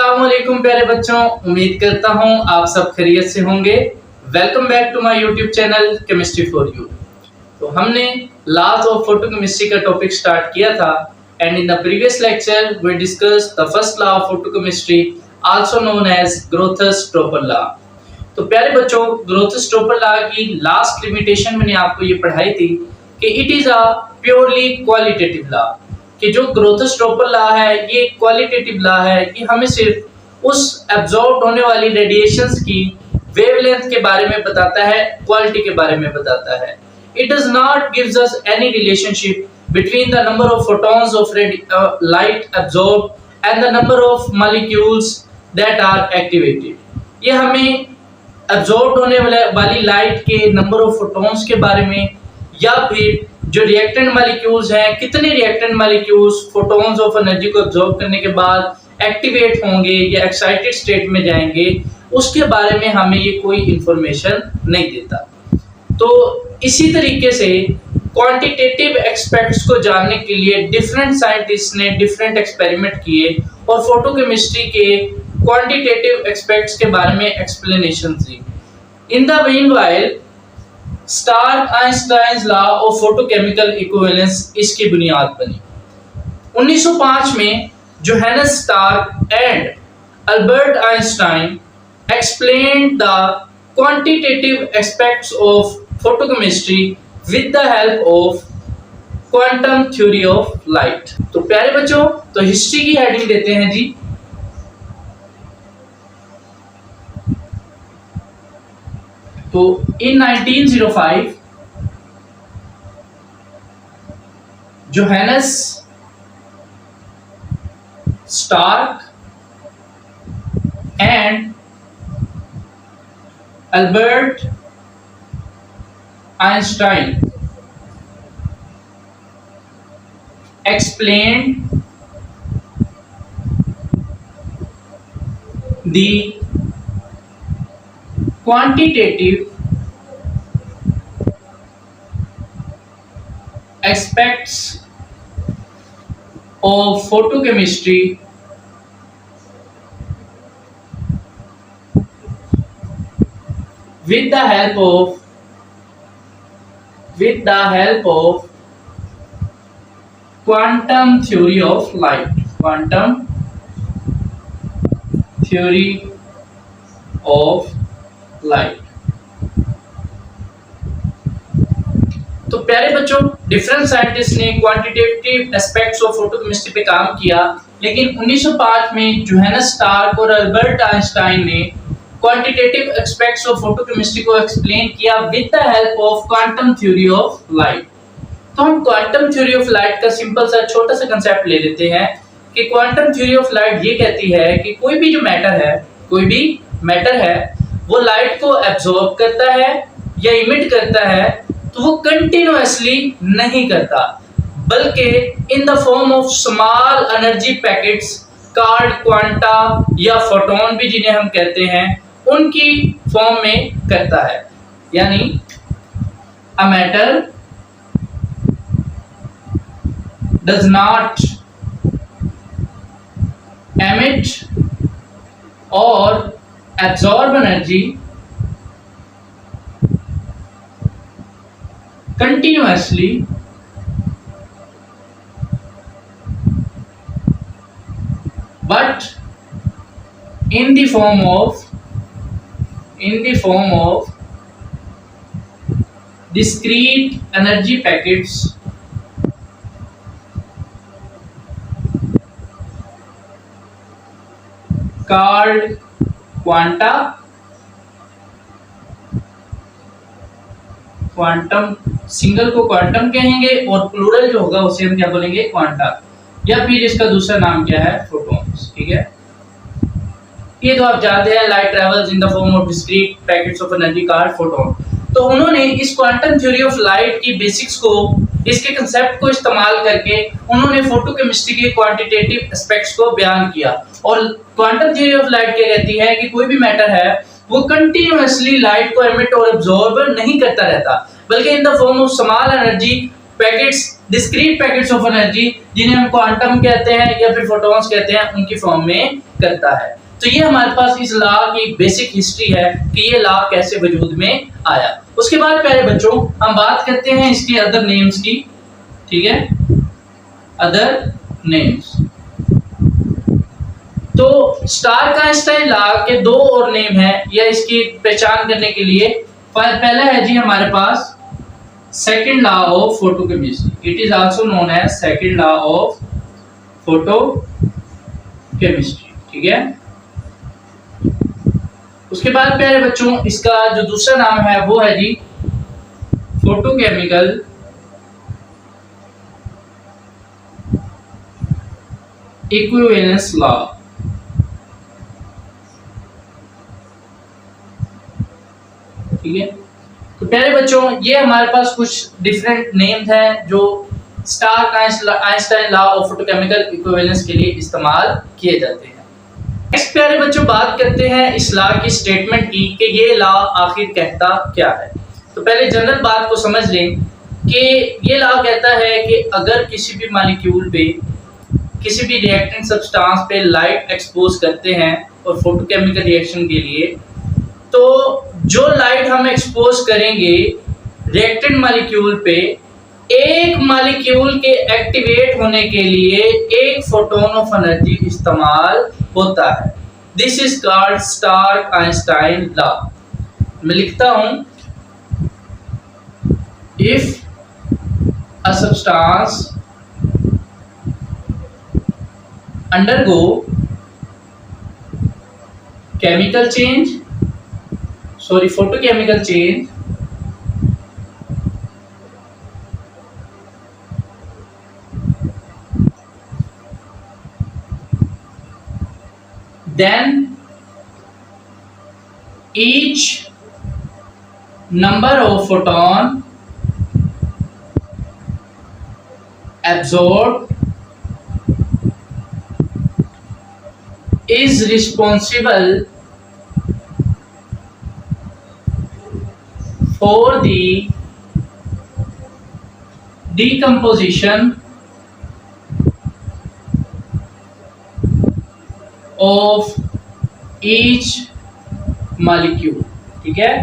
अस्सलाम वालेकुम प्यारे बच्चों, उम्मीद करता हूँ आप सब खैरियत से होंगे। Welcome back to my YouTube channel chemistry for you. तो हमने लॉज ऑफ फोटोकेमिस्ट्री का टॉपिक स्टार्ट किया था and in the previous lecture we discussed the first law of photochemistry also known as Grotthuss Draper law. तो प्यारे बच्चों, Grotthuss Draper law की last limitation मैंने आपको ये पढ़ाई थी कि it is a purely qualitative law, कि जो ग्रोथर-स्टोपर लॉ है ये क्वालिटेटिव लॉ है कि हमें सिर्फ उस एब्जॉर्ब होने वाली रेडिएशंस की वेवलेंथ के बारे में बताता है, क्वालिटी के बारे में बताता है। It does not gives us any relationship between the number of photons of light absorb and the number of molecules that are activated. ये हमें एब्जॉर्ब होने वाली लाइट के नंबर ऑफ फोटॉन्स के बारे में या फिर जो रिएक्टेंट मॉलिक्यूल्स हैं, कितने reactant molecules photons of energy को एब्जॉर्ब करने के बाद एक्टिवेट होंगे या एक्साइटेड स्टेट में जाएंगे, उसके बारे में हमें ये कोई इंफॉर्मेशन नहीं देता। तो इसी तरीके से क्वांटिटेटिव एस्पेक्ट्स को जानने के लिए डिफरेंट साइंटिस्ट ने डिफरेंट एक्सपेरिमेंट किए और फोटोकेमिस्ट्री के क्वांटिटेटिव एस्पेक्ट्स के बारे में एक्सप्लेनेशन दी। In the meanwhile Stark Einstein law of photochemical equivalence इसकी बुनियाद बनी। 1905 में Johannes Stark and Albert Einstein explained the quantitative aspects of photochemistry with the help of quantum theory of light। तो प्यारे बच्चों, तो हिस्ट्री की हेडिंग देते हैं जी। तो in 1905 Johannes Stark and Albert Einstein explained the quantitative aspects of photochemistry with the help of quantum theory of light। quantum theory of light। तो प्यारे बच्चों, डिफरेंट साइंटिस्ट ने क्वांटिटेटिव एस्पेक्ट्स ऑफ फोटोकेमिस्ट्री पे काम किया, लेकिन 1905 में जोहानस स्टार्क और अल्बर्ट आइंस्टाइन ने क्वांटिटेटिव एस्पेक्ट्स ऑफ फोटोकेमिस्ट्री को एक्सप्लेन किया with the help of quantum theory of light. तो हम क्वांटम थ्योरी ऑफ लाइट का सिंपल सा छोटा सा कांसेप्ट ले लेते हैं कि क्वांटम थ्योरी ऑफ लाइट ये कहती है कि कोई भी मैटर है वो लाइट को एब्जॉर्ब करता है या इमिट करता है, तो वो कंटिन्यूअसली नहीं करता, बल्कि in the form of small energy packets called quanta या फोटोन भी जिन्हें हम कहते हैं, उनकी फॉर्म में करता है। यानी a matter does not emit or absorb energy continuously but in the form of discrete energy packets called quanta। Quantum single को क्वांटम कहेंगे और प्लूरल जो होगा उसे हम क्या बोलेंगे, क्वांटा, या फिर इसका दूसरा नाम क्या है, फोटॉन्स। ठीक है, ये तो आप जानते हैं, light travels in the form of discrete packets of energy called photon. तो उन्होंने इस क्वांटम थ्योरी ऑफ लाइट की बेसिक्स को, इसके कंसेप्ट को इस्तेमाल करके उन्होंने फोटोकेमिस्ट्री के क्वांटिटेटिव एस्पेक्ट्स को बयान किया। और क्वांटम थ्योरी ऑफ लाइट क्या कहती है कि कोई भी मैटर है वो कंटिन्यूअसली लाइट को एमिट और एब्जॉर्ब नहीं करता रहता, बल्कि in the form of small energy packets, discrete packets of energy, जिन्हें हम क्वांटम कहते हैं या फिर फोटॉन्स कहते हैं, उनकी फॉर्म में करता है। तो ये हमारे पास इस लॉ की बेसिक हिस्ट्री है कि ये लॉ कैसे वजूद में आया। उसके बाद प्यारे बच्चों हम बात करते हैं इसके अदर नेम्स की, ठीक है, अदर नेम्स। तो स्टार्क-आइंस्टाइन लॉ के दो और नेम हैं, या इसकी पहचान करने के लिए पहला है जी हमारे पास second law of photochemistry. It is also known as second law of photochemistry, ठीक है। उसके बाद प्यारे बच्चों इसका जो दूसरा नाम है वो है जी फोटोकेमिकल इक्विवेलेंस लॉ। ठीक है, तो प्यारे बच्चों ये हमारे पास कुछ डिफरेंट नेम्स हैं जो Stark-Einstein law of photochemical equivalence के लिए इस्तेमाल किए जाते हैं। नेक्स्ट प्यारे बच्चों बात करते हैं इस लॉ की स्टेटमेंट की कि ये लॉ आखिर कहता क्या है। तो पहले जनरल बात को समझ लें कि ये लॉ कहता है कि अगर किसी भी मॉलिक्यूल पे किसी भी रिएक्टेंट सब्सटेंस पे लाइट एक्सपोज करते हैं और फोटोकेमिकल रिएक्शन के लिए, तो जो लाइट हम एक्सपोज करेंगे रिएक्टेंट मॉलिक्यूल पे, एक मॉलिक्यूल के एक्टिवेट होने के लिए एक फोटोन ऑफ एनर्जी इस्तेमाल होता है। This is called Stark-Einstein law. मैं लिखता हूं, if a substance undergo chemical change, sorry, photochemical change, then each number of photon absorbed is responsible for the decomposition of each molecule। ठीक है,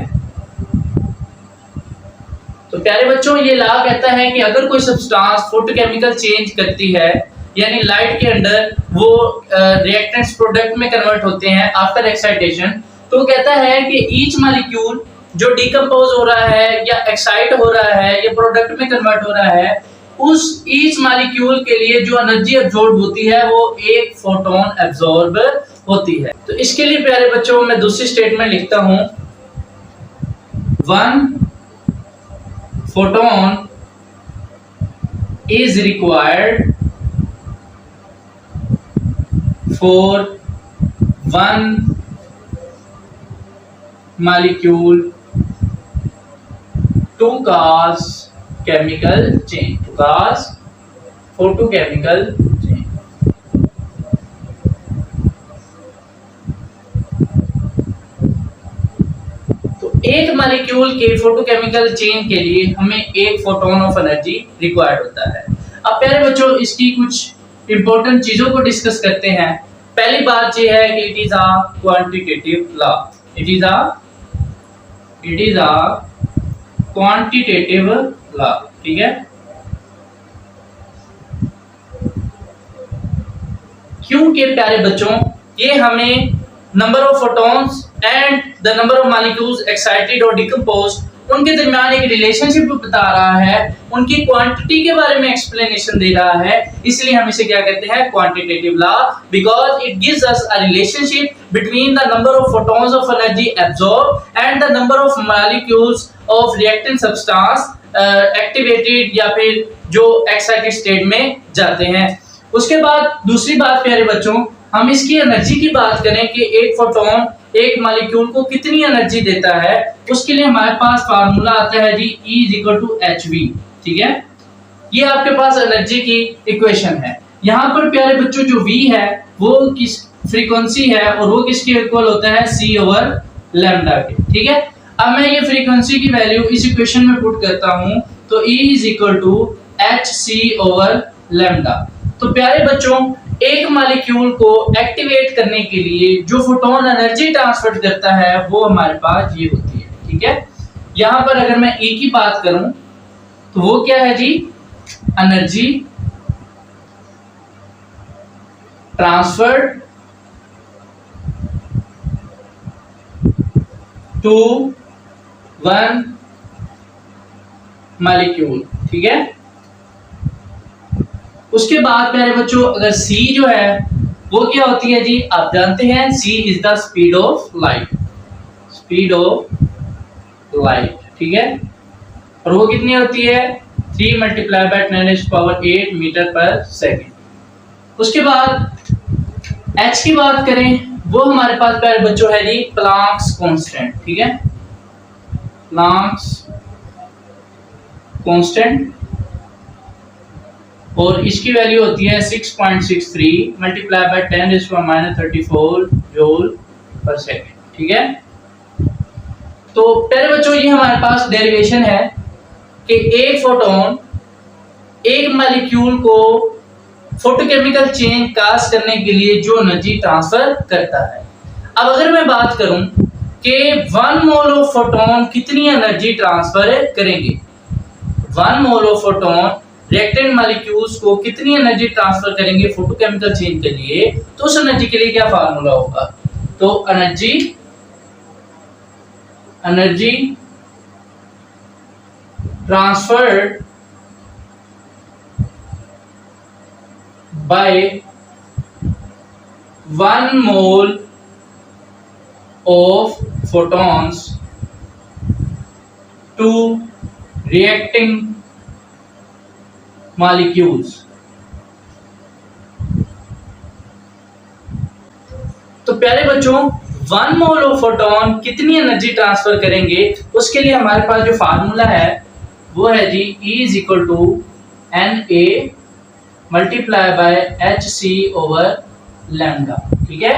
तो प्यारे बच्चों ये लॉ कहता है कि अगर कोई सब्सटेंस फोटोकेमिकल चेंज करती है, यानी लाइट के अंदर वो रिएक्टेंट्स प्रोडक्ट में कन्वर्ट होते हैं आफ्टर एक्साइटेशन, तो कहता है कि ईच मॉलिक्यूल जो डिकम्पोज हो रहा है या एक्साइट हो रहा है या प्रोडक्ट में कन्वर्ट हो रहा है, उस ईच मॉलिक्यूल के लिए जो एनर्जी एब्जॉर्ब होती है वो एक फोटोन एब्जॉर्ब होती है। तो इसके लिए प्यारे बच्चों मैं दूसरी स्टेटमेंट लिखता हूं, 1 photon is required for 1 molecule to cause chemical change, to cause photochemical change। तो एक मॉलिक्यूल के फोटोकेमिकल चेंज के लिए हमें एक फोटोन ऑफ एनर्जी रिक्वायर्ड होता है। अब प्यारे बच्चों इसकी कुछ इंपॉर्टेंट चीजों को डिस्कस करते हैं। पहली बात ये है कि it is a quantitative law. It is a quantitative law, ठीक है। क्योंकि प्यारे बच्चों ये हमें number of photons and the number of molecules excited और डिकम्पोज्ड उनके दरमियान एक रिलेशनशिप बता रहा है, उनकी क्वांटिटी के बारे में एक्सप्लेनेशन दे रहा है, इसलिए हम इसे क्या कहते हैं, quantitative law, because it gives us a relationship between the number of photons of energy absorb and the number of molecules of reactant substance activated या फिर जो एक्साइटेड स्टेट में जाते हैं। उसके बाद दूसरी बात प्यारे बच्चों, हम इसकी एनर्जी की बात करें कि एक फोटोन एक मॉलिक्यूल को कितनी एनर्जी देता है, उसके लिए हमारे पास फार्मूला आता है जी E=hv, ठीक है। ये आपके पास एनर्जी की इक्वेशन है। यहाँ पर प्यारे बच्चों जो V है वो किस फ्रीक्वेंसी है और वो किसके इक्वल होता है, c/λ के, ठीक है। अब मैं ये फ्रीक्वेंसी की वैल्यू इस इक्वेशन में पुट करता हूँ, तो E = hc/λ। तो प्यारे बच्चों एक मॉलिक्यूल को एक्टिवेट करने के लिए जो फोटोन एनर्जी ट्रांसफर करता है वो हमारे पास ये होती है, ठीक है। यहां पर अगर मैं E की बात करूं तो वो क्या है जी, energy transferred to one molecule, ठीक है। उसके बाद प्यारे बच्चों अगर C जो है वो क्या होती है जी, आप जानते हैं C is the speed of light, speed of light, ठीक है। और वो कितनी होती है, 3 मल्टीप्लाई बाय 10⁸ मीटर पर सेकेंड। उसके बाद H की बात करें वो हमारे पास प्यारे बच्चों है जी प्लांक्स कांस्टेंट, ठीक है। प्लांक्स कांस्टेंट और इसकी वैल्यू होती है 6.63 मल्टीप्लाई बाय 10⁻34 जूल पर सेकेंड, ठीक है। तो प्यारे बच्चों ये हमारे पास डेरिवेशन है कि एक फोटोन एक मॉलिक्यूल को फोटोकेमिकल चेंज काज करने के लिए जो एनर्जी ट्रांसफर करता है। अब अगर मैं बात करूं कि 1 मोल ऑफ फोटोन कितनी एनर्जी ट्रांसफर करेंगे, 1 mole of photon reactant molecules को कितनी एनर्जी ट्रांसफर करेंगे फोटोकेमिकल चेंज के लिए, तो उस एनर्जी के लिए क्या फार्मूला होगा, तो energy transferred by 1 mole of photons to reacting molecules। तो प्यारे बच्चों 1 मोल ऑफ फोटोन कितनी एनर्जी ट्रांसफर करेंगे, उसके लिए हमारे पास जो फार्मूला है वो है जी E is equal to Na multiply by hc/λ, ठीक है।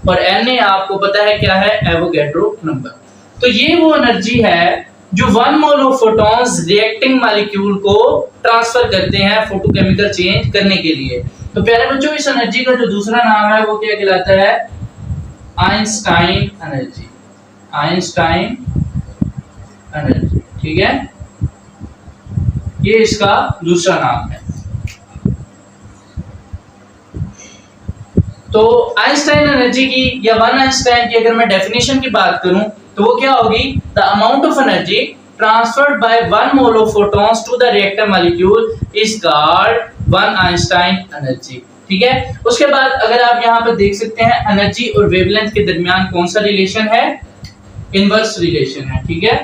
और Na आपको पता है क्या है, एवोगैड्रो नंबर। तो ये वो एनर्जी है जो 1 mole of photons reacting molecule को ट्रांसफर करते हैं फोटोकेमिकल चेंज करने के लिए। तो प्यारे बच्चों इस एनर्जी का जो दूसरा नाम है वो क्या कहलाता है, आइंस्टाइन एनर्जी, आइंस्टाइन एनर्जी, ठीक है। ये इसका दूसरा नाम है। तो आइंस्टाइन एनर्जी की या 1 आइंस्टाइन की अगर मैं डेफिनेशन की बात करूं तो वो क्या होगी, the amount of energy transferred by 1 mole of photons to the reactor molecule is called 1 Einstein energy, ठीक है। उसके बाद अगर आप यहाँ पे देख सकते हैं एनर्जी और वेवलेंथ के दरमियान कौन सा रिलेशन है, इनवर्स रिलेशन है, ठीक है।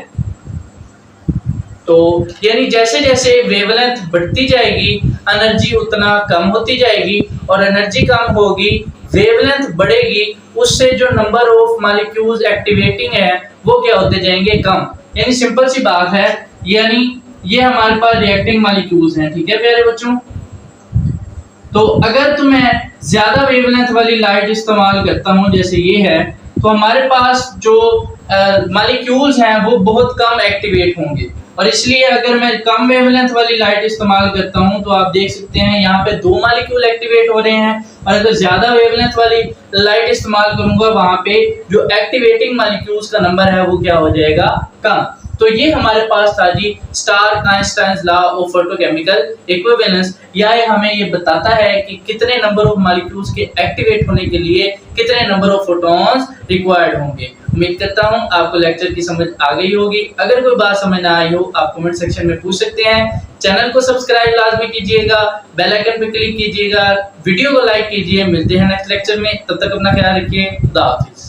तो यानी जैसे जैसे वेवलेंथ बढ़ती जाएगी एनर्जी उतना कम होती जाएगी, और एनर्जी कम होगी वेवलेंथ बढ़ेगी, उससे जो नंबर ऑफ मॉलिक्यूल्स एक्टिवेटिंग है वो क्या होते जाएंगे, कम। यानी सिंपल सी बात है, यानी ये हमारे पास रिएक्टिंग मॉलिक्यूल्स हैं, ठीक है प्यारे बच्चों। तो अगर तो मैं ज्यादा वेवलेंथ वाली लाइट इस्तेमाल करता हूं जैसे ये है, तो हमारे पास जो मॉलिक्यूल्स हैं वो बहुत कम एक्टिवेट होंगे, और इसलिए अगर मैं कम वेवलेंथ वाली लाइट इस्तेमाल करता हूं तो आप देख सकते हैं यहाँ पे 2 मॉलिक्यूल एक्टिवेट हो रहे हैं, और अगर ज्यादा वेवलेंथ वाली लाइट इस्तेमाल करूंगा वहां पे जो एक्टिवेटिंग मॉलिक्यूल्स का नंबर है वो क्या हो जाएगा, कम। तो ये हमारे पास था जी Stark Einstein law of photochemical equivalence. यह हमें ये बताता है कि कितने नंबर ऑफ मॉलिक्यूल्स के एक्टिवेट होने के लिए कितने नंबर ऑफ फोटॉन्स रिक्वायर्ड होंगे। उम्मीद करता हूं आपको लेक्चर की समझ आ गई होगी। अगर कोई बात समझ ना आई हो आप कमेंट सेक्शन में पूछ सकते हैं। चैनल को सब्सक्राइब लाजमी कीजिएगा, बेल आइकन पे क्लिक कीजिएगा, वीडियो को लाइक कीजिए। मिलते हैं नेक्स्ट लेक्चर में, तब तक अपना ख्याल रखिए। खुदा हाफिज।